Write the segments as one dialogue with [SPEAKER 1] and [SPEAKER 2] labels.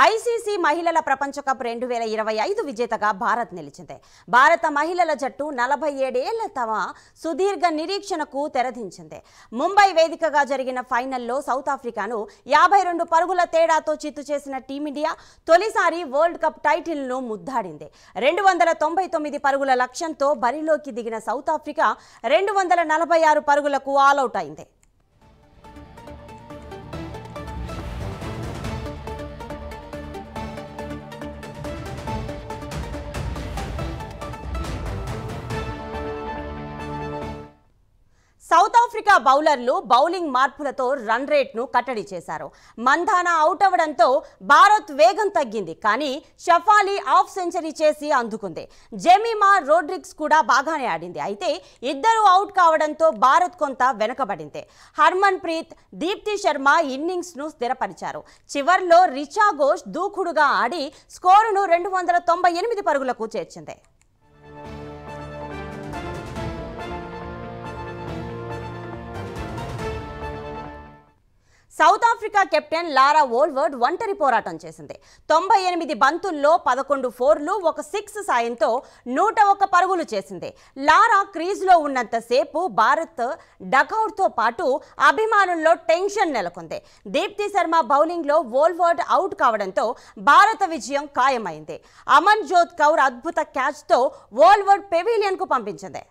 [SPEAKER 1] ICC మహిళల ప్రపంచ cup 2025 విజేతగా భారత్ నిలిచింది. భారత మహిళల జట్టు 47 ఏళ్ల తమ సుదీర్ఘ నిరీక్షణకు తెరదించింది. ముంబై వేదికగా జరిగిన ఫైనల్లో సౌత్ ఆఫ్రికాను 52 పరుగుల తేడాతో చిత్తు చేసిన టీమిండియా తొలిసారి వరల్డ్ కప్ టైటిల్ను ముద్దాడింది. 299 పరుగుల లక్ష్యంతో బరిలోకి దిగిన సౌత్ ఆఫ్రికా 246 పరుగులకు ఆలౌట్ అయింది. సౌత్ ఆఫ్రికా బౌలర్లు బౌలింగ్ మార్పులతో రన్ రేట్ను కట్టడి చేశారు. మంధానా అవుట్ అవడంతో భారత్ వేగం తగ్గింది. కానీ షఫాలి హాఫ్ సెంచరీ చేసి అందుకుంది. జెమిమా రోడ్రిగ్స్ కూడా బాగానే ఆడింది. అయితే ఇద్దరు అవుట్ కావడంతో భారత్ కొంత వెనుకబడింది. హర్మన్ ప్రీత్, దీప్తి శర్మ ఇన్నింగ్స్ను స్థిరపరిచారు. చివర్లో రిచా ఘోష్ దూకుడుగా ఆడి స్కోరును 298 పరుగులకు చేర్చింది. సౌత్ ఆఫ్రికా కెప్టెన్ లారా వోల్వర్డ్ ఒంటరి పోరాటం చేసింది. 98 బంతుల్లో 11 ఫోర్లు, ఒక 6 సాయంతో 101 పరుగులు చేసింది. లారా క్రీజ్లో ఉన్నంతసేపు భారత్ డకౌట్తో పాటు అభిమానుల్లో టెన్షన్ నెలకొంది. దీప్తి శర్మ బౌలింగ్లో వోల్వర్డ్ అవుట్ కావడంతో భారత విజయం ఖాయమైంది. అమన్ జోత్ కౌర్ అద్భుత క్యాచ్తో వోల్వర్డ్ పెవిలియన్కు పంపించింది.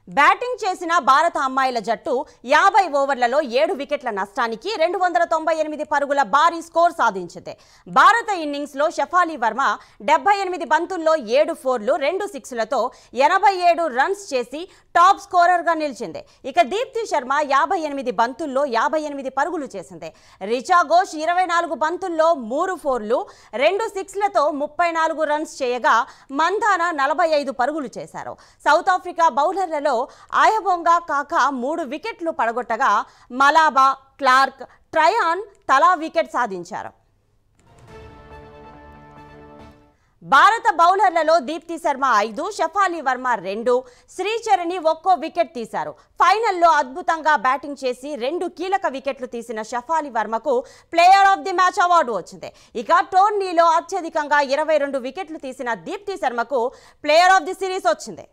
[SPEAKER 1] బ్యాటింగ్ చేసిన భారత అమ్మాయిల జట్టు 50 ఓవర్లలో 7 వికెట్ల నష్టానికి 298 పరుగుల భారీ స్కోర్ సాధించింది. భారత ఇన్నింగ్స్లో షఫాలి వర్మ 78 బంతుల్లో 7 ఫోర్లు, 2 సిక్స్లతో 87 రన్స్ చేసి టాప్ స్కోరర్గా నిలిచింది. ఇక దీప్తి శర్మ 58 బంతుల్లో 58 పరుగులు చేసింది. రిచా ఘోష్ 24 బంతుల్లో 3 ఫోర్లు, 2 సిక్స్లతో 34 రన్స్ చేయగా మంధానా 45 పరుగులు చేశారు. సౌత్ ఆఫ్రికా బౌలర్లలో ఆయబొంగా కాక 3 వికెట్లు పడగొట్టగా మలాబా, క్లార్క్, ట్రయాన్ తలా వికెట్ సాధించారు. భారత బౌలర్లలో దీప్తి శర్మ 5, షఫాలి వర్మ 2, శ్రీచరణి ఒక్కో వికెట్ తీశారు. ఫైనల్లో అద్భుతంగా బ్యాటింగ్ చేసి 2 కీలక వికెట్లు తీసిన షఫాలి వర్మకు player of the match award వచ్చింది. ఇక టోర్నీలో అత్యధికంగా 22 వికెట్లు తీసిన దీప్తి శర్మకు ప్లేయర్ ఆఫ్ ది సిరీస్ వచ్చింది.